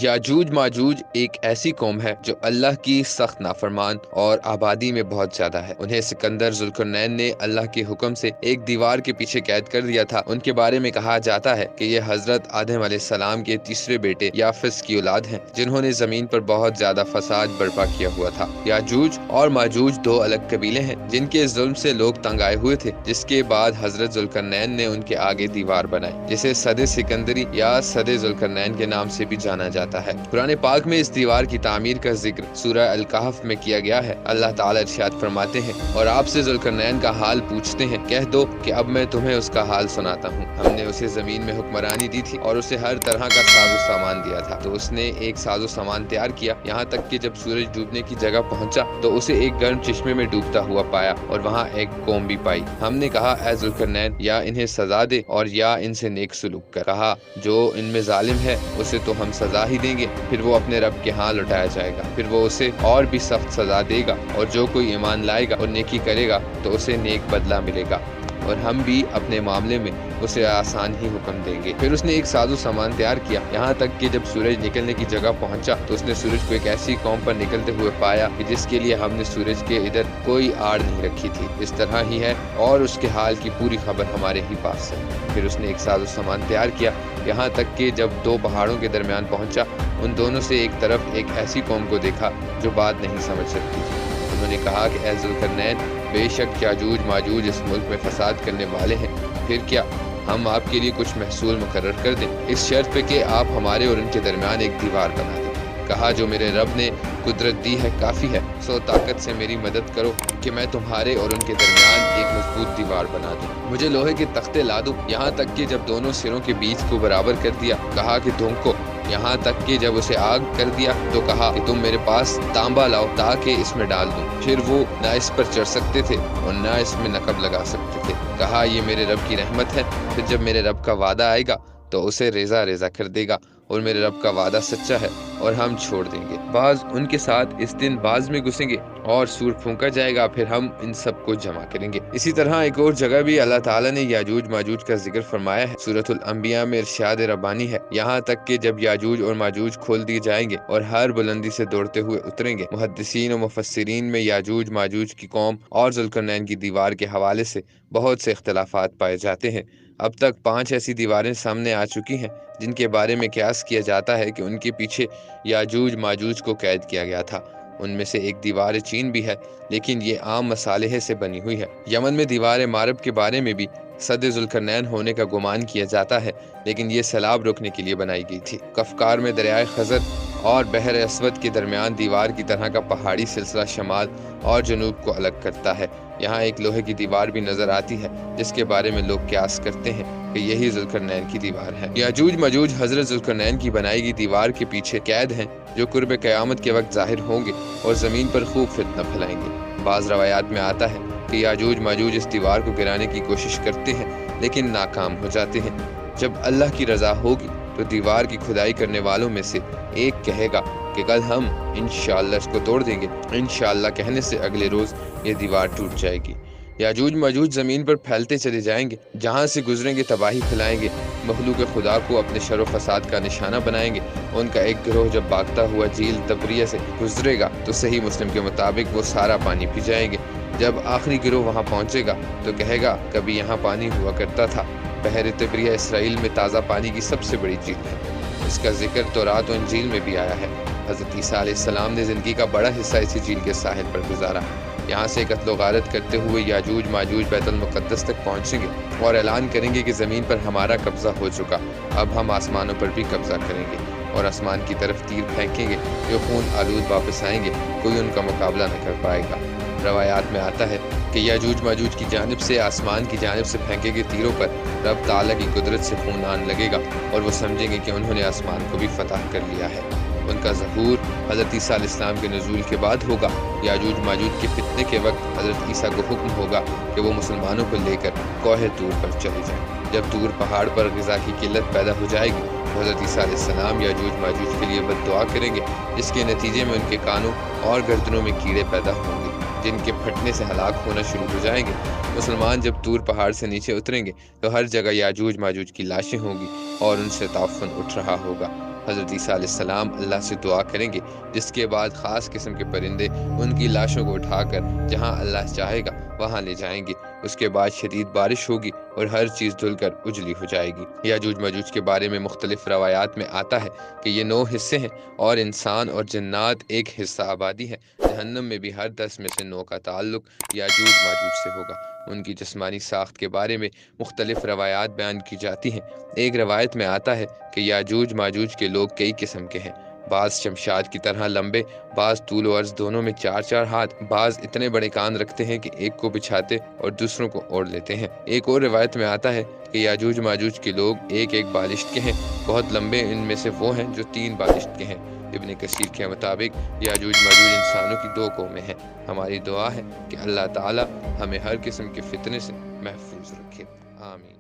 याजूज माजूज एक ऐसी कौम है जो अल्लाह की सख्त नाफरमान और आबादी में बहुत ज्यादा है। उन्हें सिकंदर जुल्करनैन ने अल्लाह के हुक्म से एक दीवार के पीछे कैद कर दिया था। उनके बारे में कहा जाता है कि ये हजरत आदम अलैहिस्सलाम के तीसरे बेटे याफिस की औलाद हैं, जिन्होंने जमीन पर बहुत ज्यादा फसाद बर्पा किया हुआ था। याजूज और माजूज दो अलग कबीले हैं जिनके जुल्म से लोग तंग आए हुए थे, जिसके बाद हजरत जुल्करनैन ने उनके आगे दीवार बनाई, जिसे सदे सिकंदरी या सदे जुल्करनैन के नाम से भी जाना जाता है। कुरान पाक में इस दीवार की तामीर का जिक्र सूरह अल कहफ में किया गया है। अल्लाह ताला इरशाद फरमाते हैं, और आपसे जुल्करनैन का हाल पूछते हैं, कह दो कि अब मैं तुम्हें उसका हाल सुनाता हूँ। हमने उसे जमीन में हुक्मरानी दी थी और उसे हर तरह का साजो सामान दिया था, तो उसने एक साजो सामान तैयार किया, यहाँ तक कि जब सूरज डूबने की जगह पहुँचा तो उसे एक गर्म चश्मे में डूबता हुआ पाया और वहाँ एक कौम भी पाई। हमने कहा, ऐ जुल्करनैन, या इन्हें सजा दे और या इनसे नेक सलूक कर। कहा, जो इनमें जालिम है उसे तो हम सजा ही देंगे, फिर वो अपने रब के हाथ लौटाया जाएगा, फिर वो उसे और भी सख्त सजा देगा, और जो कोई ईमान लाएगा और नेकी करेगा तो उसे नेक बदला मिलेगा, और हम भी अपने मामले में उसे आसान ही हुक्म देंगे। फिर उसने एक साजो सामान तैयार किया, यहाँ तक कि जब सूरज निकलने की जगह पहुंचा तो उसने सूरज को एक ऐसी कौम पर निकलते हुए पाया कि जिसके लिए हमने सूरज के इधर कोई आड़ नहीं रखी थी। इस तरह ही है और उसके हाल की पूरी खबर हमारे ही पास है। फिर उसने एक साजो सामान तैयार किया, यहाँ तक कि जब दो पहाड़ों के दरमियान पहुंचा, उन दोनों से एक तरफ एक ऐसी कौम को देखा जो बात नहीं समझ सकती थी। उन्होंने कहा कि ऐ जुल्करनैन, बेशक याजूज माजूज इस मुल्क में फसाद करने वाले हैं, फिर क्या हम आपके लिए कुछ महसूल मुकर्रर कर दें, इस शर्त पे कि आप हमारे और उनके दरमियान एक दीवार बना दें। कहा, जो मेरे रब ने कुदरत दी है काफ़ी है, सो ताकत से मेरी मदद करो कि मैं तुम्हारे और उनके दरमियान एक मजबूत दीवार बना दूं। मुझे लोहे के तख्ते ला दो, यहाँ तक कि जब दोनों सिरों के बीच को बराबर कर दिया, कहा कि धुंको, यहाँ तक कि जब उसे आग कर दिया तो कहा कि तुम मेरे पास तांबा लाओ ताकि इसमें डाल दूं। फिर वो न इस पर चढ़ सकते थे और न इसमें नकब लगा सकते थे। कहा, ये मेरे रब की रहमत है, फिर जब मेरे रब का वादा आएगा तो उसे रेजा रेजा कर देगा, और मेरे रब का वादा सच्चा है और हम छोड़ देंगे। बाज उनके साथ इस दिन बाज में घुसेंगे और सूर फूंका जाएगा, फिर हम इन सब को जमा करेंगे। इसी तरह एक और जगह भी अल्लाह ताला ने याजूज माजूज का जिक्र फरमाया है। सूरतुल अंबिया में इरशाद रब्बानी है, यहाँ तक कि जब याजूज और माजूज खोल दिए जाएंगे और हर बुलंदी से दौड़ते हुए उतरेंगे। मुहद्दिसीन और मुफस्सिरीन में याजूज माजूज की कौम और जुल्करनैन की दीवार के हवाले से बहुत से इख्तलाफात पाए जाते हैं। अब तक 5 ऐसी दीवारें सामने आ चुकी हैं जिनके बारे में क्यास किया जाता है कि उनके पीछे याजूज माजूज को कैद किया गया था। उनमें से एक दीवार चीन भी है, लेकिन ये आम मसाले से बनी हुई है। यमन में दीवार मारब के बारे में भी सदे जुल्करनैन होने का गुमान किया जाता है, लेकिन ये सैलाब रोकने के लिए बनाई गई थी। कफकार में दरियाए खजर और बहर अस्वद के दरमियान दीवार की तरह का पहाड़ी सिलसिला शमाल और जनूब को अलग करता है। यहाँ एक लोहे की दीवार भी नजर आती है जिसके बारे में लोग क्यास करते हैं कि यही जुल्करनैन की दीवार है। याजूज मजूज हजरत जुल्करनैन की बनाई गई दीवार के पीछे कैद हैं, जो कुर्ब क़यामत के वक्त जाहिर होंगे और ज़मीन पर खूब फितना फैलाएंगे। बाज़ रवायात में आता है कि याजूज माजूज इस दीवार को गिराने की कोशिश करते हैं लेकिन नाकाम हो जाते हैं। जब अल्लाह की रज़ा होगी तो दीवार की खुदाई करने वालों में से एक कहेगा कि कल हम इंशाअल्लाह इसको तोड़ देंगे। इंशाअल्लाह कहने से अगले रोज़ ये दीवार टूट जाएगी। याजूज माजूज ज़मीन पर फैलते चले जाएंगे, जहाँ से गुजरेंगे तबाही फैलाएंगे, मखलूक खुदा को अपने शर फसाद का निशाना बनाएंगे। उनका एक गिरोह जब भागता हुआ झील तबरिया से गुजरेगा तो सही मुस्लिम के मुताबिक वो सारा पानी पी जाएंगे। जब आखिरी गिरोह वहाँ पहुँचेगा तो कहेगा, कभी यहाँ पानी हुआ करता था। बहर तबरिया इसराइल में ताज़ा पानी की सबसे बड़ी झील है। इसका जिक्र तौरात और इंजील में भी आया है। हज़रत ईसा अलैहिस्सलाम ने ज़िंदगी का बड़ा हिस्सा इसी झील के साहिल पर गुजारा। यहाँ से कत्ल गारत करते हुए याजूज माजूज बैतुल मुक़द्दस तक पहुँचेंगे और ऐलान करेंगे कि ज़मीन पर हमारा कब्ज़ा हो चुका, अब हम आसमानों पर भी कब्ज़ा करेंगे और आसमान की तरफ तीर फेंकेंगे जो खून आलूद वापस आएंगे, कोई उनका मुकाबला न कर पाएगा। रवायात में आता है कि याजूज माजूज की जानिब से आसमान की जानिब से फेंके गए तीरों पर रब ताला की कुदरत से खून आने लगेगा और वो समझेंगे कि उन्होंने आसमान को भी फतह कर लिया है। उनका ज़हूर हज़रत ईसा अलैहिस्सलाम के नज़ूल के बाद होगा। याजूज माजूज के फितने के वक्त हज़रत ईसा को हुक्म होगा कि वो मुसलमानों को लेकर कोहे तूर पर चले जाएं। जब तूर पहाड़ पर ग़िज़ा की किल्लत पैदा हो जाएगी तो हज़रत ईसा अलैहिस्सलाम याजूज माजूज के लिए बद्दुआ करेंगे, जिसके नतीजे में उनके कानों और गर्दनों में कीड़े पैदा होंगे जिनके फटने से हलाक होना शुरू हो जाएंगे। मुसलमान जब तूर पहाड़ से नीचे उतरेंगे तो हर जगह याजूज माजूज की लाशें होंगी और उनसे ताफुन उठ रहा होगा। حضرت عیسیٰ علیہ السلام اللہ سے دعا کریں گے، جس کے بعد خاص قسم کے پرندے ان کی لاشوں کو اٹھا کر جہاں اللہ چاہے گا وہاں لے جائیں گے۔ اس کے بعد شدید بارش ہوگی اور ہر چیز دھل کر اجلی ہو جائے گی۔ یاجوج ماجوج کے بارے میں مختلف روایات میں آتا ہے کہ یہ 9 حصے ہیں اور انسان اور جنات ایک حصہ آبادی ہے۔ جہنم میں بھی ہر 10 میں سے 9 کا تعلق یاجوج ماجوج سے ہوگا۔ ان کی جسمانی ساخت کے بارے میں مختلف روایات بیان کی جاتی ہیں۔ ایک روایت میں آتا ہے کہ یاجوج ماجوج کے لوگ کئی قسم کے ہیں، بعض شمشاد کی طرح لمبے، بعض طول و عرض دونوں میں 4 ہاتھ، بعض اتنے بڑے کان رکھتے ہیں کہ ایک کو بچھاتے اور دوسروں کو اوڑھ لیتے ہیں۔ ایک اور روایت میں آتا ہے کہ یاجوج ماجوج کے لوگ ایک بالشت کے ہیں، بہت لمبے ان میں سے وہ ہیں جو 3 بالشت کے ہیں۔ ابن کثیر کے مطابق یاجوج ماجوج انسانوں کی 2 قومیں ہیں۔ ہماری دعا ہے کہ اللہ تعالی ہمیں ہر قسم کے فتنے سے محفوظ رکھے، آمین۔